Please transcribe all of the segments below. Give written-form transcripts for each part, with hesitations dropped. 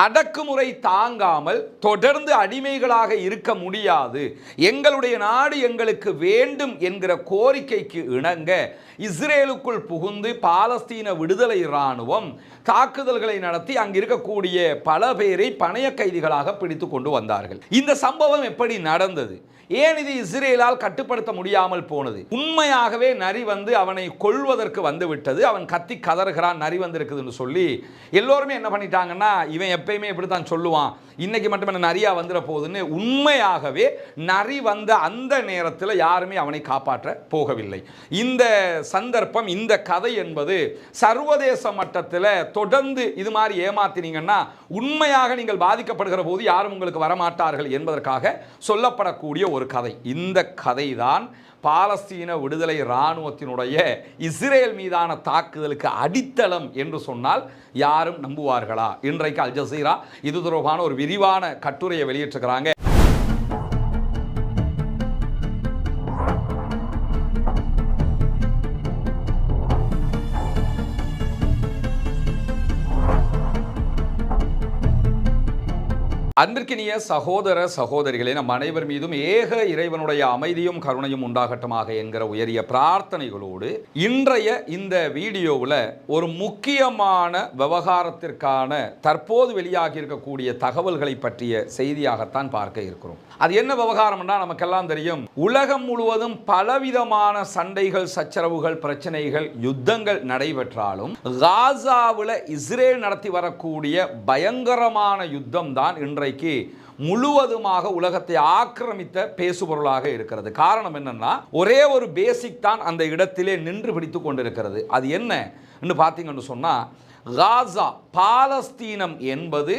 அடக்குமுறை தாங்காமல் தொடர்ந்து அடிமைகளாக இருக்க முடியாது, எங்களுடைய நாடு எங்களுக்கு வேண்டும் என்கிற கோரிக்கைக்கு இணங்க இஸ்ரேலுக்குள் புகுந்து பாலஸ்தீன விடுதலை இராணுவம் தாக்குதல்களை நடத்தி அங்கு இருக்கக்கூடிய பல பேரை பணைய கைதிகளாக பிடித்து கொண்டு வந்தார்கள். இந்த சம்பவம் எப்படி நடந்தது? ஏன் இது இஸ்ரேலால் கட்டுப்படுத்த முடியாமல் போனது? உண்மையாகவே நரி வந்து அவனை கொல்வதற்கு வந்து விட்டது, அவன் கத்தி கதறுகிறான், நரி வந்திருக்குதுன்னு சொல்லி எல்லோருமே என்ன பண்ணிட்டாங்கன்னா, இவன் எப்பயுமே இப்படித்தான் சொல்லுவான், இன்னைக்கு மட்டும் என்ன நரியா வந்துட போகுதுன்னு. உண்மையாகவே நரி வந்த அந்த நேரத்தில் யாருமே அவனை காப்பாற்ற போகவில்லை. இந்த சந்தர்ப்பம், இந்த கதை என்பது சர்வதேச மட்டத்தில் தொடர்ந்து இது மாதிரி ஏமாத்தினீங்கன்னா உண்மையாக நீங்கள் பாதிக்கப்படுகிற போது யாரும் உங்களுக்கு வரமாட்டார்கள் என்பதற்காக சொல்லப்படக்கூடிய ஒரு கதை. இந்த கதை தான் பாலஸ்தீன விடுதலை இராணுவத்தினுடைய இஸ்ரேல் மீதான தாக்குதலுக்கு அடித்தளம் என்று சொன்னால் யாரும் நம்புவார்களா? இன்றைக்கு அல் ஜசீரா இது தொடர்பான ஒரு விரிவான கட்டுரையை வெளியிட்டிருக்கிறாங்க. அன்பிற்கினிய சகோதர சகோதரிகளே, நம் அனைவர் மீதும் ஏக இறைவனுடைய அமைதியும் கருணையும் உண்டாகட்டுமாக என்கிற உயரிய பிரார்த்தனைகளோடு இன்றைய இந்த வீடியோவில் ஒரு முக்கியமான விவகாரத்திற்கான தற்போது வெளியாகி இருக்கக்கூடிய தகவல்களை பற்றிய செய்தியாகத்தான் பார்க்க இருக்கிறோம். அது என்ன விவகாரம்னா, நமக்கெல்லாம் தெரியும், உலகம் முழுவதும் பலவிதமான சண்டைகள், சச்சரவுகள், பிரச்சனைகள், யுத்தங்கள் நடைபெற்றாலும் காசாவில் இஸ்ரேல் நடத்தி வரக்கூடிய பயங்கரமான யுத்தம் தான் இன்றைக்கு முழுவதுமாக உலகத்தை ஆக்கிரமித்த பேசுபொருளாக இருக்கிறது. காரணம் என்னன்னா, ஒரே ஒரு பேசிக் தான் அந்த இடத்திலே நின்று பிடித்துக் கொண்டிருக்கிறது. அது என்ன பார்த்தீங்கன்னு சொன்னா, காசா, பாலஸ்தீனம் என்பது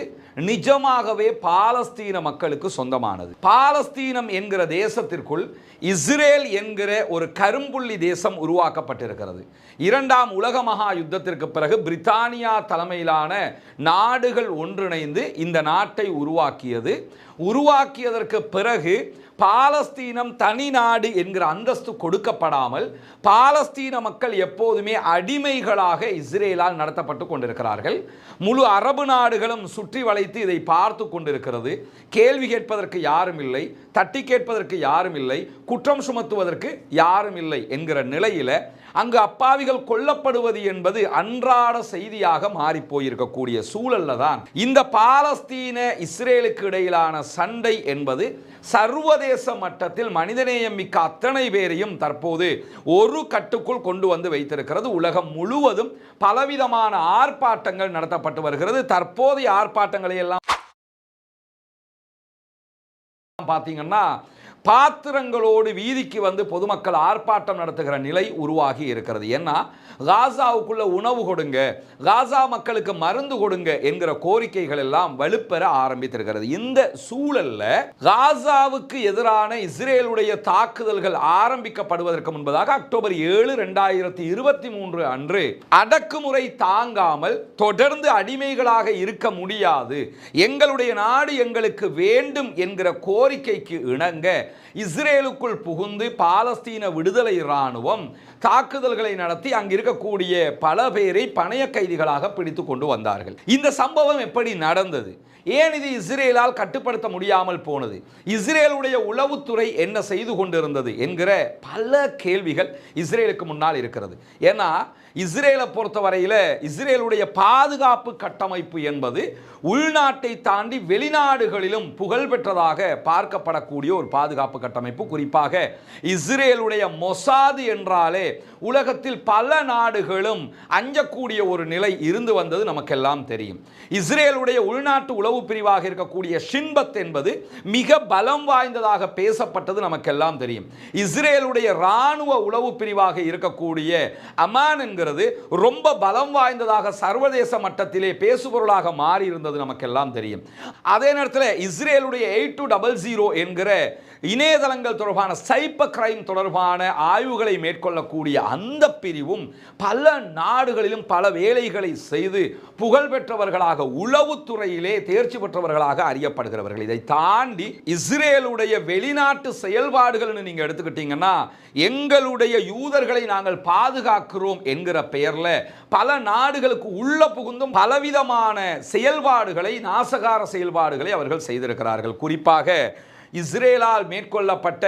நிஜமாகவே பாலஸ்தீன மக்களுக்கு சொந்தமானது. பாலஸ்தீனம் என்கிற தேசத்திற்குள் இஸ்ரேல் என்கிற ஒரு கரும்புள்ளி தேசம் உருவாக்கப்பட்டிருக்கிறது. இரண்டாம் உலக மகா யுத்தத்திற்கு பிறகு பிரித்தானியா தலைமையிலான நாடுகள் ஒன்றிணைந்து இந்த நாட்டை உருவாக்கியதற்கு பிறகு பாலஸ்தீனம் தனி நாடு என்கிற அந்தஸ்து கொடுக்கப்படாமல் பாலஸ்தீன மக்கள் எப்போதுமே அடிமைகளாக இஸ்ரேலால் நடத்தப்பட்டு கொண்டிருக்கிறார்கள். முழு அரபு நாடுகளும் சுற்றி வளைத்து இதை பார்த்து கொண்டிருக்கிறது. கேள்வி கேட்பதற்கு யாரும் இல்லை, தட்டி கேட்பதற்கு யாரும் இல்லை, குற்றம் சுமத்துவதற்கு யாரும் இல்லை என்கிற நிலையில் அங்கு அப்பாவிகள் கொல்லப்படுவது என்பது அன்றாட செய்தியாக மாறி போயிருக்கக்கூடிய சூழல்ல தான் இந்த பாலஸ்தீன இஸ்ரேலுக்கு இடையிலான சண்டை என்பது சர்வதேச மட்டத்தில் மனிதநேயம் மிக்க அத்தனை பேரையும் தற்போது ஒரு கட்டுக்குள் கொண்டு வந்து வைத்திருக்கிறது. உலகம் முழுவதும் பலவிதமான ஆர்ப்பாட்டங்கள் நடத்தப்பட்டு வருகிறது. தற்போதைய ஆர்ப்பாட்டங்களை எல்லாம் பார்த்தீங்கன்னா, பாத்திரங்களோடு வீதிக்கு வந்து பொதுமக்கள் ஆர்ப்பாட்டம் நடத்துகிற நிலை உருவாகி இருக்கிறது. ஏன்னா, காசாவுக்குள்ள உணவு கொடுங்க, காசா மக்களுக்கு மருந்து கொடுங்க என்கிற கோரிக்கைகள் எல்லாம் வலுப்பெற ஆரம்பித்திருக்கிறது. இந்த சூழல்ல காசாவுக்கு எதிரான இஸ்ரேலுடைய தாக்குதல்கள் ஆரம்பிக்கப்படுவதற்கு முன்பதாக அக்டோபர் 7, 2023 அன்று அடக்குமுறை தாங்காமல் தொடர்ந்து அடிமைகளாக இருக்க முடியாது, எங்களுடைய நாடு எங்களுக்கு வேண்டும் என்கிற கோரிக்கைக்கு இணங்க இஸ்ரேலுக்குள் புகுந்து பாலஸ்தீன விடுதலை இராணுவம் தாக்குதல்களை நடத்தி அங்கு இருக்கக்கூடிய பல பேரை பணைய கைதிகளாக பிடித்து கொண்டு வந்தார்கள். இந்த சம்பவம் எப்படி நடந்தது? ஏன் இது இஸ்ரேலால் கட்டுப்படுத்த முடியாமல் போனது? இஸ்ரேலுடைய உளவுத்துறை என்ன செய்து கொண்டிருந்தது என்கிற பல கேள்விகள் இஸ்ரேலுக்கு முன்னால் இருக்கிறது. ஏன்னா, இஸ்ரேலை பொறுத்தவரையில் இஸ்ரேலுடைய பாதுகாப்பு கட்டமைப்பு என்பது உள்நாட்டை தாண்டி வெளிநாடுகளிலும் புகழ்பெற்றதாக பார்க்கப்படக்கூடிய ஒரு பாதுகாப்பு கட்டமைப்பு. குறிப்பாக இஸ்ரேலுடைய மொசாது என்றாலே உலகத்தில் பல நாடுகளும் அஞ்சக்கூடிய ஒரு நிலை இருந்து வந்தது நமக்கெல்லாம் தெரியும். இஸ்ரேலுடைய உள்நாட்டு உளவு பிரிவாக இருக்கக்கூடிய ஷின்பத் என்பது மிக பலம் வாய்ந்ததாக பேசப்பட்டது நமக்கெல்லாம் தெரியும். இஸ்ரேலுடைய இராணுவ உளவு பிரிவாக இருக்கக்கூடிய அமான் என்கிறது ரொம்ப பலம் வாய்ந்ததாக சர்வதேச மட்டத்திலே பேசுபொருளாக மாறி இருந்தது நமக்கெல்லாம் தெரியும். அதே நேரத்தில் இஸ்ரேலுடைய 8200 என்கிற இணையதளங்கள் தொடர்பான சைபர் கிரைம் தொடர்பான ஆய்வுகளை மேற்கொள்ளக்கூடிய அந்த பிரிவும் பல நாடுகளிலும் பல வேலைகளை செய்து புகழ்பெற்றவர்களாக, உளவுத்துறையிலே தேர்ச்சி பெற்றவர்களாக அறியப்படுகிறவர்கள். இதை தாண்டி இஸ்ரேலுடைய வெளிநாட்டு செயல்பாடுகள் நீங்க எடுத்துக்கிட்டீங்கன்னா, எங்களுடைய யூதர்களை நாங்கள் பாதுகாக்கிறோம் என்கிற என்கிற பெயர்ல பல நாடுகளுக்கு உள்ள புகுந்தும் பலவிதமான செயல்பாடுகளை, நாசகார செயல்பாடுகளை அவர்கள் செய்திருக்கிறார்கள். குறிப்பாக இஸ்ரேலால் மேற்கொள்ளப்பட்ட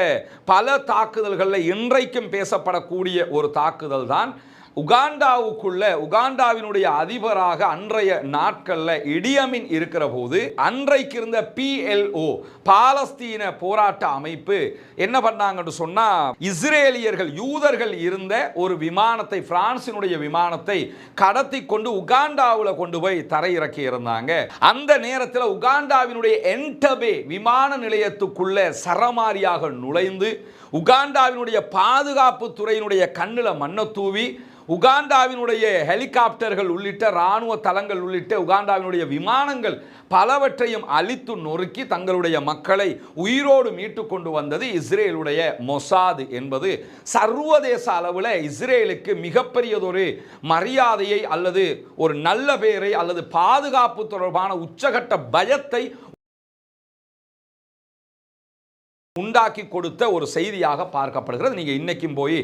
பல தாக்குதல்களில் இன்றைக்கும் பேசப்படக்கூடிய ஒரு தாக்குதல் தான் உகாண்டாவுக்குள்ள உகாண்டாவினுடைய அதிபராக அன்றைய நாட்களில் இடியமின் இருக்கிற போது அன்றைக்கு இருந்த PLO பாலஸ்தீன போராட்ட அமைப்பு என்ன பண்ணாங்கன்னு சொன்னா, இஸ்ரேலியர்கள் யூதர்கள் இருந்த ஒரு விமானத்தை, பிரான்சினுடைய விமானத்தை கடத்தி கொண்டு உகாண்டாவில் கொண்டு போய் தரையிறக்கி இருந்தாங்க. அந்த நேரத்தில் உகாண்டாவினுடைய என்டபே விமான நிலையத்துக்குள்ள சரமாரியாக நுழைந்து உகாண்டாவினுடைய பாதுகாப்பு துறையினுடைய கண்ணில் மண்ணை தூவி உகாண்டாவினுடைய ஹெலிகாப்டர்கள் உள்ளிட்ட இராணுவ தளங்கள் உள்ளிட்ட உகாண்டாவினுடைய விமானங்கள் பலவற்றையும் அழித்து நொறுக்கி தங்களுடைய மக்களை உயிரோடு மீட்டு கொண்டு வந்தது இஸ்ரேலுடைய மொசாத் என்பது சர்வதேச அளவில் இஸ்ரேலுக்கு மிகப்பெரியதொரு மரியாதையை அல்லது ஒரு நல்ல பெயரை அல்லது பாதுகாப்பு தொடர்பான உச்சகட்ட பயத்தை உண்டாக்கி கொடுத்த ஒரு செய்தியாக பார்க்கப்படுகிறது. நீங்க இன்னைக்கும் போய்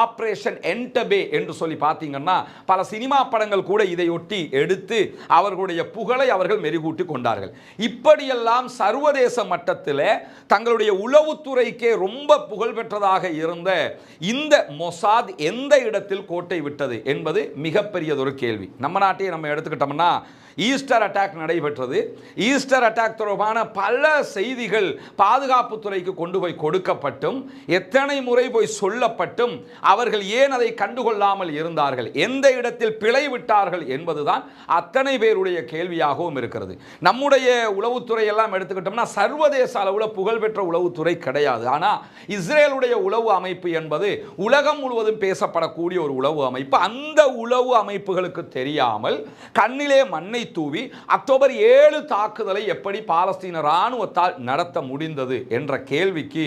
ஆபரேஷன் என்டபே என்று சொல்லி பார்த்தீங்கன்னா பல சினிமா படங்கள் கூட இதையொட்டி எடுத்து அவர்களுடைய புகழை அவர்கள் மெருகூட்டி கொண்டார்கள். இப்படியெல்லாம் சர்வதேச மட்டத்தில் தங்களுடைய உளவுத்துறைக்கே ரொம்ப புகழ் பெற்றதாக இருந்த இந்த மொசாத் எந்த இடத்தில் கோட்டை விட்டது என்பது மிகப்பெரியதொரு கேள்வி. நம்ம நாட்டையே நம்ம எடுத்துக்கிட்டோம்னா ஈஸ்டர் அட்டாக் நடைபெற்றது. ஈஸ்டர் அட்டாக் தொடர்பான பல செய்திகள் பாதுகாப்புத்துறைக்கு கொண்டு போய் கொடுக்கப்பட்டும் எத்தனை முறை போய் சொல்லப்பட்டும் அவர்கள் ஏன் அதை கண்டுகொள்ளாமல் இருந்தார்கள், எந்த இடத்தில் பிழை விட்டார்கள் என்பதுதான் அத்தனை பேருடைய கேள்வியாகவும் இருக்கிறது. நம்முடைய உளவுத்துறை எல்லாம் எடுத்துக்கிட்டோம்னா சர்வதேச அளவில் புகழ்பெற்ற உளவுத்துறை கிடையாது. ஆனால் இஸ்ரேலுடைய உளவு அமைப்பு என்பது உலகம் முழுவதும் பேசப்படக்கூடிய ஒரு உளவு அமைப்பு. அந்த உளவு அமைப்புகளுக்கு தெரியாமல் கண்ணிலே மண்ணை தூவி அக்டோபர் 7 தாக்குதலை எப்படி பாலஸ்தீன இராணுவத்தால் நடத்த முடிந்தது என்ற கேள்விக்கு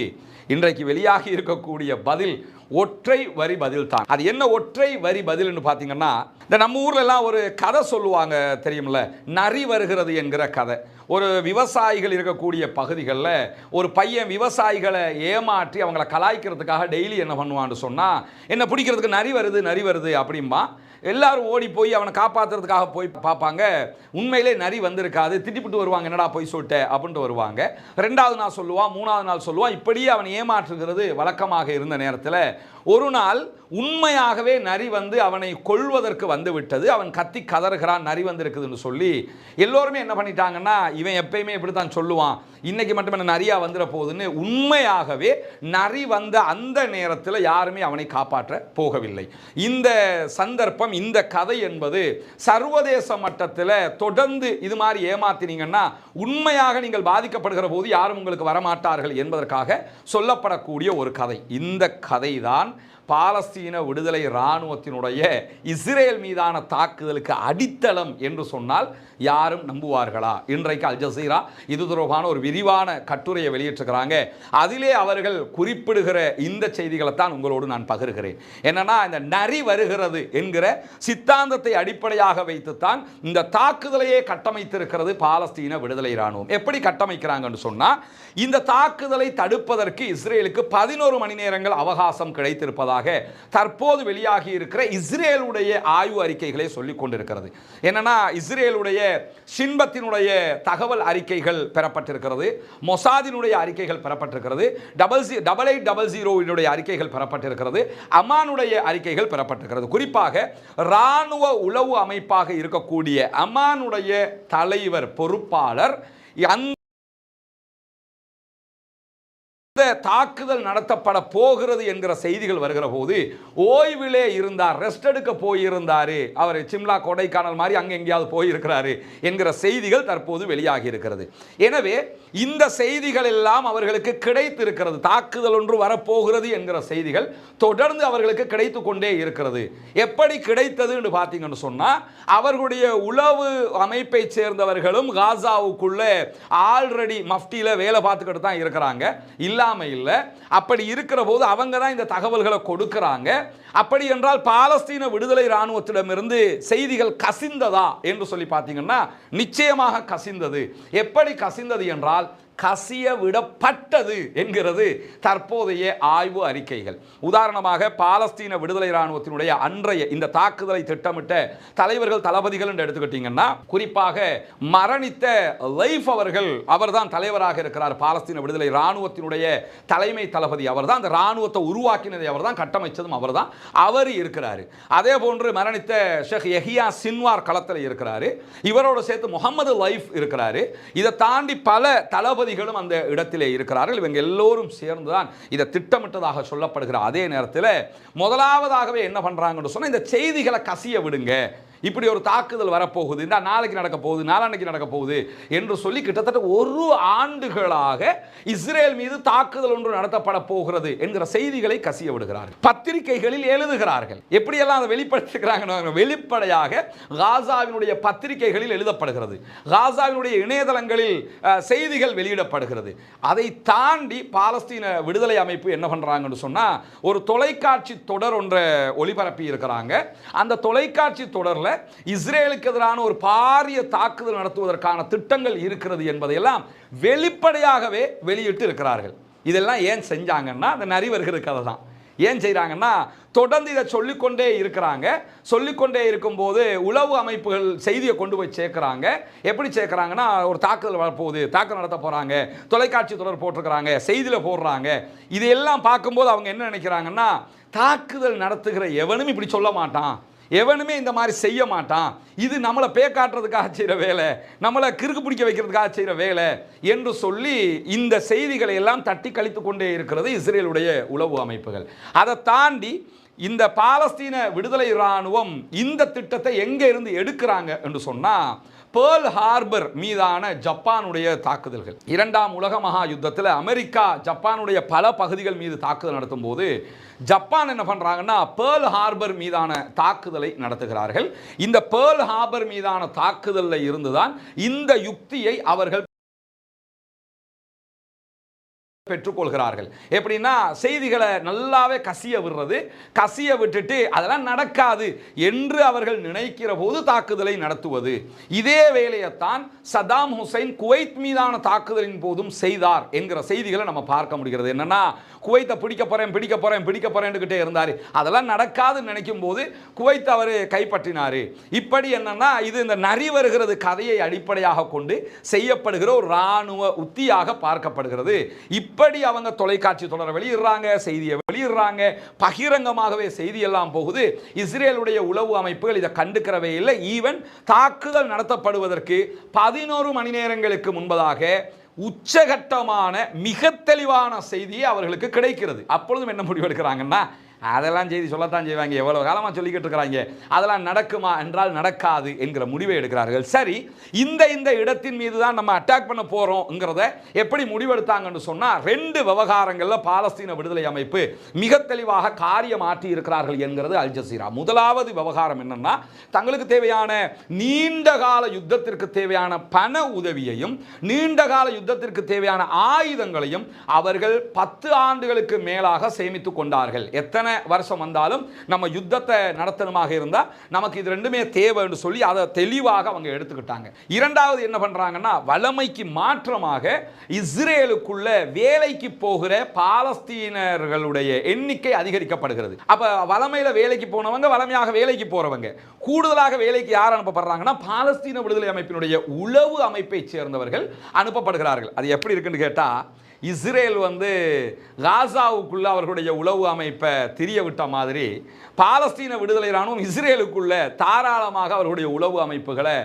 இன்றைக்கு வெளியாகி இருக்கக்கூடிய பதில் ஒற்றை வரி பதில் தான். அது என்ன ஒற்றை வரி பதில் என்று பார்த்தீங்கன்னா, இந்த நம்ம ஊர்ல எல்லாம் ஒரு கதை சொல்லுவாங்க தெரியுமில்ல, நரி வருகிறது என்கிற கதை. ஒரு விவசாயிகள் இருக்கக்கூடிய பகுதிகளில் ஒரு பையன் விவசாயிகளை ஏமாற்றி அவங்களை கலாய்க்கிறதுக்காக டெய்லி என்ன பண்ணுவான்னு சொன்னால், என்ன பிடிக்கிறதுக்கு நரி வருது அப்படிம்பா. எல்லாரும் ஓடி போய் அவனை காப்பாற்றுறதுக்காக போய் பார்ப்பாங்க. உண்மையிலே நரி வந்திருக்காது. திட்டிப்பிட்டு வருவாங்க, என்னடா போய் சொல்லிட்ட அப்படின்ட்டு வருவாங்க. 2வது நாள் சொல்லுவான், 3வது நாள் சொல்லுவான். இப்படியே அவன் ஏமாற்றுகிறது வழக்கமாக இருந்த நேரத்தில் ஒரு நாள் உண்மையாகவே நரி வந்து அவனை கொல்வதற்கு வந்து விட்டது. அவன் கத்தி கதறுகிறான், நரி வந்திருக்குதுன்னு சொல்லி எல்லோருமே என்ன பண்ணிட்டாங்கன்னா, இவன் எப்பயுமே இப்படித்தான் சொல்லுவான், இன்னைக்கு மட்டும் என்ன நரியா வந்துட போகுதுன்னு உண்மையாகவே நரி வந்த அந்த நேரத்தில் யாருமே அவனை காப்பாற்ற போகவில்லை. இந்த சந்தர்ப்பம், இந்த கதை என்பது சர்வதேச மட்டத்தில் தொடர்ந்து இது மாதிரி ஏமாத்தினீங்கன்னா உண்மையாக நீங்கள் பாதிக்கப்படுகிற போது யாரும் உங்களுக்கு வரமாட்டார்கள் என்பதற்காக சொல்லப்படக்கூடிய ஒரு கதை. இந்த கதை தான் பாலஸ்தீன விடுதலை இராணுவத்தினுடைய இஸ்ரேல் மீதான தாக்குதலுக்கு அடித்தளம் என்று சொன்னால் யாரும் நம்புவார்களா? இன்றைக்கு அல் ஜசீரா இது தொடர்பான ஒரு விரிவான கட்டுரையை வெளியிட்டிருக்கிறாங்க. அதிலே அவர்கள் குறிப்பிடுகிற இந்த செய்திகளை தான் உங்களோடு நான் பகிர்கிறேன். என்னன்னா, இந்த நரி வருகிறது என்கிற சித்தாந்தத்தை அடிப்படையாக வைத்துத்தான் இந்த தாக்குதலையே கட்டமைத்திருக்கிறது பாலஸ்தீன விடுதலை இராணுவம். எப்படி கட்டமைக்கிறாங்கன்னு சொன்னா, இந்த தாக்குதலை தடுப்பதற்கு இஸ்ரேலுக்கு 11 மணி நேரங்கள் அவகாசம் கிடைத்திருப்பதாக தற்போது வெளியாகி இருக்கிற இஸ்ரேலுடைய ஆய்வு அறிக்கைகளை சொல்லிக் கொண்டிருக்கிறது. என்னன்னா, இஸ்ரேலுடைய ஷின்பத்தினுடைய தகவல் அறிக்கைகள் பெறப்பட்டிருக்கிறது, மொசாதினுடைய அறிக்கைகள் பெறப்பட்டிருக்கிறது, 8800 அறிக்கைகள் பெறப்பட்டிருக்கிறது, அமானுடைய அறிக்கைகள் பெறப்பட்டிருக்கிறது. குறிப்பாக இராணுவ உளவு அமைப்பாக இருக்கக்கூடிய அமானுடைய தலைவர் பொறுப்பாளர் தாக்குதல் நடத்தப்பட போகிறது என்கிற செய்திகள் வருகிற போது ஓய்விலே இருந்தார், ரெஸ்ட் எடுக்க போயிருந்தாரு, அவர் சிம்லா கொடைக்கானல் மாதிரி அங்கே எங்கேயாவது போயிருக்கிறாரு என்கிற செய்திகள் தற்போது வெளியாகி இருக்கிறது. எனவே இந்த செய்திகள் எல்லாம் அவர்களுக்கு கிடைத்திருக்கிறது. தாக்குதல் ஒன்று வரப்போகிறது என்கிற செய்திகள் தொடர்ந்து அவர்களுக்கு கிடைத்து கொண்டே இருக்கிறது. எப்படி கிடைத்தது என்று பார்த்தீங்கன்னு சொன்னா, அவர்களுடைய உளவு அமைப்பை சேர்ந்தவர்களும் காசாவுக்குள்ள ஆல்ரெடி மஃப்டியில் வேலை பார்த்துக்கிட்டு தான் இருக்கிறாங்க, இல்லாம இல்லை. அப்படி இருக்கிற போது அவங்க தான் இந்த தகவல்களை கொடுக்கிறாங்க. அப்படி என்றால் பாலஸ்தீன விடுதலை இராணுவத்திடமிருந்து செய்திகள் கசிந்ததா என்று சொல்லி பார்த்தீங்கன்னா நிச்சயமாக கசிந்தது. எப்படி கசிந்தது என்றால், கசிய விடப்பட்டது என்கிறது தற்போதைய ஆய்வு அறிக்கைகள். உதாரணமாக பாலஸ்தீன விடுதலை இராணுவத்தினுடைய அன்றைய இந்த தாக்குதலை திட்டமிட்ட தலைவர்கள், தளபதிகள் என்று எடுத்துக்கிட்டீங்கன்னா, குறிப்பாக மரணித்த லைஃப் அவர்தான் தலைவராக இருக்கிறார். பாலஸ்தீன விடுதலை இராணுவத்தினுடைய தலைமை தளபதி அவர்தான். அந்த இராணுவத்தை உருவாக்கினதை அவர்தான், கட்டமைச்சதும் அவர்தான். அவர் இருக்கிறார். அதே போன்று மரணித்த ஷேக் யஹியா சின்வார் களத்தில் இருக்கிறார். இவரோடு சேர்த்து முகமது லைஃப் இருக்கிறாரு. இதை தாண்டி பல தளபதிகளும் அந்த இடத்திலே இருக்கிறார்கள். இவங்க எல்லோரும் சேர்ந்துதான் இதை திட்டமிட்டதாக சொல்லப்படுகிற அதே நேரத்தில் முதலாவதாகவே என்ன பண்றாங்கன்னு சொன்னா, இந்த செய்திகளை கசிய விடுங்க, இப்படி ஒரு தாக்குதல் வரப்போகுது, இந்த நாளைக்கு நடக்க போகுது, நாளான்னைக்கு நடக்க போகுது என்று சொல்லி கிட்டத்தட்ட ஒரு ஆண்டுகளாக இஸ்ரேல் மீது தாக்குதல் ஒன்று நடத்தப்பட போகிறது என்கிற செய்திகளை கசிய விடுகிறார்கள். பத்திரிகைகளில் எழுதுகிறார்கள். எப்படியெல்லாம் அதை வெளிப்படுத்துகிறாங்க? வெளிப்படையாக காசாவினுடைய பத்திரிகைகளில் எழுதப்படுகிறது, காசாவினுடைய இணையதளங்களில் செய்திகள் வெளியிடப்படுகிறது. அதை தாண்டி பாலஸ்தீன விடுதலை அமைப்பு என்ன பண்றாங்கன்னு சொன்னா, ஒரு தொலைக்காட்சி தொடர் ஒன்றை ஒளிபரப்பி இருக்கிறாங்க. அந்த தொலைக்காட்சி தொடர்ல இஸ்ரேலுக்கு எதிரான ஒரு பாரிய தாக்குதல் நடத்துவதற்கான திட்டங்கள் இருக்கிறது என்பதையெல்லாம் வெளிப்படையாகவே வெளியிட்டு இருக்கிறார்கள். இதெல்லாம் ஏன் செஞ்சாங்கன்னா, அந்த நரி வருகிற கதை தான். ஏன் செய்கிறாங்கன்னா, தொடர்ந்து இதை சொல்லிக்கொண்டே இருக்கிறாங்க. சொல்லிக்கொண்டே இருக்கும்போது உளவு அமைப்புகள் செய்தியை கொண்டு போய் சேர்க்குறாங்க. எப்படி சேர்க்குறாங்கன்னா, ஒரு தாக்குதல் வரப்போகுது, தாக்குதல் நடத்த போகிறாங்க, தொலைக்காட்சி தொடர் போட்டிருக்கிறாங்க, செய்தியில் போடுறாங்க. இதையெல்லாம் பார்க்கும்போது அவங்க என்ன நினைக்கிறாங்கன்னா, தாக்குதல் நடத்துகிற எவனும் இப்படி சொல்ல மாட்டான், எவனுமே இந்த மாதிரி செய்ய மாட்டான், இது நம்மளை பேக்காட்டுறதுக்காக செய்கிற வேலை, நம்மளை கிறுக்கு பிடிக்க வைக்கிறதுக்காக செய்கிற வேலை என்று சொல்லி இந்த செய்திகளை எல்லாம் தட்டி கழித்து கொண்டே இருக்கிறது இஸ்ரேலுடைய உளவு அமைப்புகள். அதை தாண்டி இந்த பாலஸ்தீன விடுதலை இராணுவம் இந்த திட்டத்தை எங்கே இருந்து எடுக்கிறாங்க என்று சொன்னால், பேர்ல் ஹார்பர் மீதான ஜப்பானுடைய தாக்குதல்கள். இரண்டாம் உலக மகா யுத்தத்தில் அமெரிக்கா ஜப்பானுடைய பல பகுதிகள் மீது தாக்குதல் நடத்தும் போது ஜப்பான் என்ன பண்றாங்கன்னா, பேர்ல் ஹார்பர் மீதான தாக்குதலை நடத்துகிறார்கள். இந்த பேர்ல் ஹார்பர் மீதான தாக்குதலில் இருந்துதான் இந்த யுக்தியை அவர்கள் பெற்றுக்கொள்கிறார்கள். எப்படின்னா, செய்திகளை நல்லாவே கசிய விடுறது, கசிய விட்டுட்டு அதெல்லாம் நடக்காது என்று அவர்கள் நினைக்கிற போது தாக்குதலை நடத்துவது. இதே வேலையைத்தான் சதாம் ஹுசைன் குவைத் மீதான தாக்குதலின் போதும் செய்தார் என்கிற செய்திகளை நம்ம பார்க்க முடிகிறது. என்னன்னா, குவைத்தை பிடிக்க போறேன் இருந்தார். அதெல்லாம் நடக்காதுன்னு நினைக்கும் போது குவைத் அவர் கைப்பற்றினார். இப்படி என்னன்னா, இது இந்த நரி வருகிறது கதையை அடிப்படையாக கொண்டு செய்யப்படுகிற ஒரு இராணுவ உத்தியாக பார்க்கப்படுகிறது. இப்படி அவங்க தொலைக்காட்சி தொடர வெளியிடுறாங்க, செய்தியை வெளியிடுறாங்க, பகிரங்கமாகவே செய்தி எல்லாம் போகுது. இஸ்ரேலுடைய உளவு அமைப்புகள் இதை கண்டுக்கிறவே இல்லை. ஈவன் தாக்குதல் நடத்தப்படுவதற்கு 11 மணி நேரங்களுக்கு முன்பதாக உச்சகட்டமான மிக தெளிவான செய்தியை அவர்களுக்கு கிடைக்கிறது. அப்பொழுதும் என்ன முடிவு எடுக்கிறாங்கன்னா, அதெல்லாம் செய்தி சொல்லத்தான் செய்வாங்க, எவ்வளவு காலமாக சொல்லிக்கிட்டு இருக்கிறாங்க, அதெல்லாம் நடக்குமா என்றால் நடக்காது என்கிற முடிவை எடுக்கிறார்கள். சரி, இந்த இடத்தின் மீது தான் நம்ம அட்டாக் பண்ண போறோம்ங்கிறத எப்படி முடிவெடுத்தாங்கன்னு சொன்னா, 2 விவகாரங்கள்ல பாலஸ்தீன விடுதலை அமைப்பு மிக தெளிவாக காரியம் ஆற்றி இருக்கிறார்கள் என்கிறது அல் ஜசீரா. முதலாவது விவகாரம் என்னன்னா, தங்களுக்கு தேவையான நீண்டகால யுத்தத்திற்கு தேவையான பண உதவியையும் நீண்டகால யுத்தத்திற்கு தேவையான ஆயுதங்களையும் அவர்கள் 10 ஆண்டுகளுக்கு மேலாக சேமித்துக் கொண்டார்கள். எத்தனை வருஷம் வந்தாலும் நம்ம யுத்தத்தை நடத்தணுமாக இருந்தா நமக்கு இது ரெண்டுமே தேவை என்று சொல்லி அதை தெளிவாக அவங்க எடுத்துக்கிட்டாங்க. இரண்டாவது என்ன பண்றாங்கன்னா, வளமைக்கு மாற்றமாக இஸ்ரேலுக்குள்ள வேலைக்கு போகிற பாலஸ்தீனர்களுடைய எண்ணிக்கை அதிகரிக்கப்படுகிறது. அப்ப வளமையில வேலைக்கு போனவங்க, வளமையாக வேலைக்கு போறவங்க, கூடுதலாக வேலைக்கு யார் அனுப்பப்படுறாங்கன்னா, பாலஸ்தீன விடுதலை அமைப்பினுடைய உளவு அமைப்பை சேர்ந்தவர்கள் அனுப்பப்படுகிறார்கள். அது எப்படி இருக்குன்னு கேட்டா, இஸ்ரேல் காசாவுக்குள்ள அவர்களுடைய உளவு அமைப்பை திரிய விட்ட மாதிரி பாலஸ்தீன விடுதலை இராணுவம் இஸ்ரேலுக்குள்ள தாராளமாக அவர்களுடைய உளவு அமைப்புகளை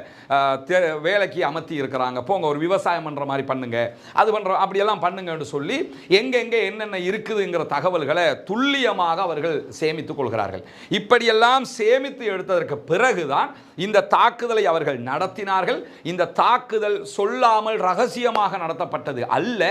வேலைக்கு அமர்த்தி இருக்கிறாங்க. போங்க, ஒரு விவசாயம் பண்ற மாதிரி பண்ணுங்க, அது பண்ற அப்படியெல்லாம் பண்ணுங்கன்னு சொல்லி எங்கெங்க என்னென்ன இருக்குதுங்கிற தகவல்களை துல்லியமாக அவர்கள் சேமித்துக் கொள்கிறார்கள். இப்படியெல்லாம் சேமித்து எடுத்ததற்கு பிறகுதான் இந்த தாக்குதலை அவர்கள் நடத்தினார்கள். இந்த தாக்குதல் சொல்லாமல் ரகசியமாக நடத்தப்பட்டது அல்ல,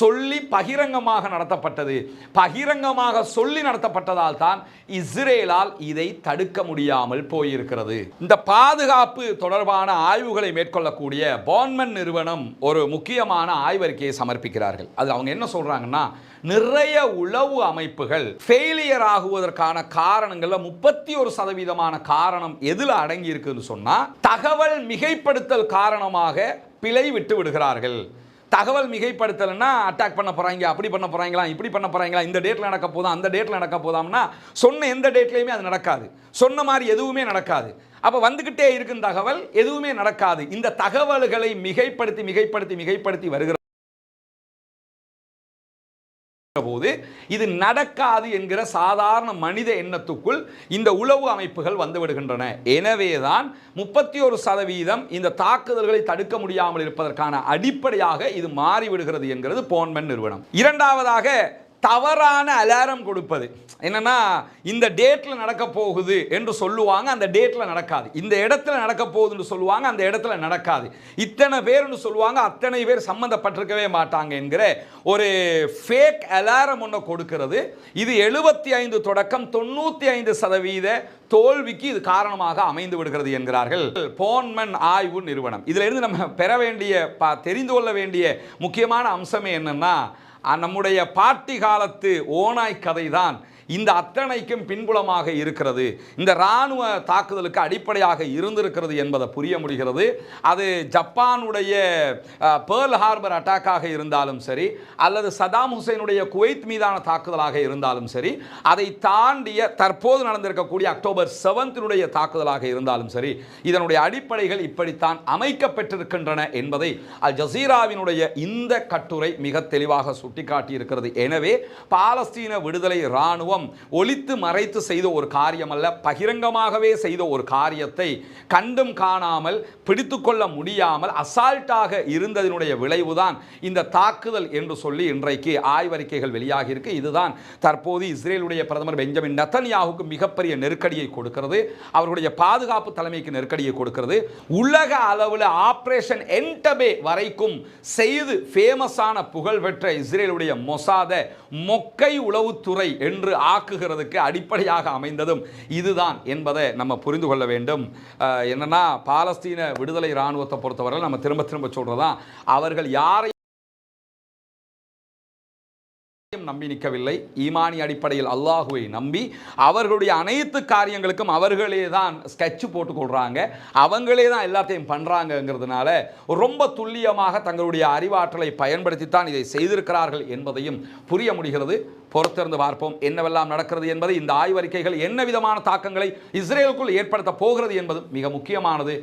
சொல்லி பகிரங்கமாக நடத்தப்பட்டது. பகிரங்கமாக சொல்லி நடத்தப்பட்டதால் தான் இஸ்ரேலால் இதை தடுக்க முடியாமல் போயிருக்கிறது. இந்த பாதுகாப்பு தொடர்பான ஆய்வுகளை மேற்கொள்ளக்கூடிய பான்மன் நிறுவனம் ஒரு முக்கியமான ஆய்வறிக்கையை சமர்ப்பிக்கிறார்கள். அது அவங்க என்ன சொல்றாங்கன்னா, நிறைய உளவு அமைப்புகள் ஃபெயிலியர் ஆகுவதற்கான காரணங்கள்ல 31% காரணம் எதுல அடங்கி இருக்குன்னு சொன்னா, தகவல் மிகைப்படுத்தல் காரணமாக பிழை விட்டு விடுகிறார்கள். தகவல் மிகைப்படுத்தலைன்னா அட்டாக் பண்ண போகிறாங்க, அப்படி பண்ண போகிறாங்களா, இப்படி பண்ண போகிறாங்களா, இந்த டேட்டில் நடக்க போதும், அந்த டேட்டில் நடக்க போதாம்னா சொன்ன எந்த டேட்லையுமே அது நடக்காது. சொன்ன மாதிரி எதுவுமே நடக்காது. அப்போ வந்துக்கிட்டே இருக்கும் தகவல் எதுவுமே நடக்காது. இந்த தகவல்களை மிகைப்படுத்தி மிகைப்படுத்தி மிகைப்படுத்தி வருகிற போது இது நடக்காது என்கிற சாதாரண மனித எண்ணத்துக்குள் இந்த உளவு அமைப்புகள் வந்து விடுகின்றன. எனவேதான் 31% இந்த தாக்குதல்களை தடுக்க முடியாமல் இருப்பதற்கான அடிப்படையாக இது மாறிவிடுகிறது என்கிறது போன்மென் நிறுவனம். இரண்டாவதாக தவறான அலாரம் கொடுப்பது. என்னன்னா இந்த டேட்ல நடக்க போகுது என்று சொல்லுவாங்க, அந்த டேட்ல நடக்காது. இந்த இடத்துல நடக்க போகுதுன்னு சொல்லுவாங்க, அந்த இடத்துல நடக்காது. இத்தனை பேர்னு சொல்லுவாங்க, அத்தனை பேர் சம்பந்தப்பட்டிருக்கவே மாட்டாங்க என்கிற ஒரு ஃபேக் அலாரம் ஒன்று கொடுக்கிறது. இது 75 தொடக்கம் 95% தோல்விக்கு இது காரணமாக அமைந்து விடுகிறது என்கிறார்கள் போன்மென் ஆய்வு நிறுவனம். இதுல இருந்து நம்ம பெற வேண்டிய தெரிந்து கொள்ள வேண்டிய முக்கியமான அம்சமே என்னன்னா, நம்முடைய பாட்டி காலத்து ஓநாய் கதை தான் இந்த அத்தனைக்கும் பின்புலமாக இருக்கிறது, இந்த இராணுவ தாக்குதலுக்கு அடிப்படையாக இருந்திருக்கிறது என்பதை புரிய முடிகிறது. அது ஜப்பானுடைய பேர்ல் ஹார்பர் அட்டாக்காக இருந்தாலும் சரி, அல்லது சதாம் ஹுசைனுடைய குவைத் மீதான தாக்குதலாக இருந்தாலும் சரி, அதை தாண்டிய தற்போது நடந்திருக்கக்கூடிய அக்டோபர் 7 தாக்குதலாக இருந்தாலும் சரி, இதனுடைய அடிப்படைகள் இப்படித்தான் அமைக்கப்பட்டிருக்கின்றன என்பதை அல் ஜசீராவினுடைய இந்த கட்டுரை மிக தெளிவாக சுட்டிக்காட்டி இருக்கிறது. எனவே பாலஸ்தீன விடுதலை இராணுவம் ஒளித்து மறைத்து செய்த ஒரு காரியம் அல்ல, பகிரங்கமாகவே செய்த ஒரு காரியத்தை கண்டும் காணாமல் பிடித்துக்கொள்ள முடியாமல் அசால்ட்டாக இருந்ததனுடைய விளைவுதான் இந்த தாக்குதல் என்று சொல்லி இன்றைக்கு ஆய்வறிக்கைகள் வெளியாகி இருக்கு. இதுதான் தற்போது இஸ்ரேலுடைய பிரதமர் பெஞ்சமின் நெத்தன்யாஹுக்கு மிகப்பெரிய நெருக்கடியை கொடுக்கிறது, அவருடைய பாதுகாப்பு தலைமைக்கு நெருக்கடியை கொடுக்கிறது. உலக அளவில் ஆபரேஷன் என்டபே வரைக்கும் செய்து ஃபேமஸான புகழ்பெற்ற இஸ்ரேலுடைய மொசாத மொக்கை உளவுத்துறை என்று ஆக்குகிறதுக்கு அடிப்படையாக அமைந்ததும் இதுதான் என்பதை நம்ம புரிந்து கொள்ள வேண்டும். என்னன்னா பாலஸ்தீன விடுதலை இராணுவத்தை பொறுத்தவரை நம்ம திரும்ப திரும்ப சொல்றதா, அவர்கள் யாரை நம்பி நிற்கவில்லை, ஈமானி அடிப்படையில் அல்லாஹுவை நம்பி அவர்களுடைய அனைத்து காரியங்களுக்கும் அவர்களே தான் ஸ்கெட்ச் போட்டு கொள்றாங்க, அவங்களே தான் எல்லாத்தையும் பண்றாங்கிறதுனால ரொம்ப துல்லியமாக தங்களுடைய அறிவாற்றலை பயன்படுத்தித்தான் இதை செய்திருக்கிறார்கள் என்பதையும் புரிய முடிகிறது. பொறுத்திருந்து பார்ப்போம் என்னவெல்லாம் நடக்கிறது என்பதை. இந்த ஆய்வறிக்கைகள் என்ன விதமான தாக்கங்களை இஸ்ரேலுக்குள் ஏற்படுத்த போகிறது என்பதும் மிக முக்கியமானது.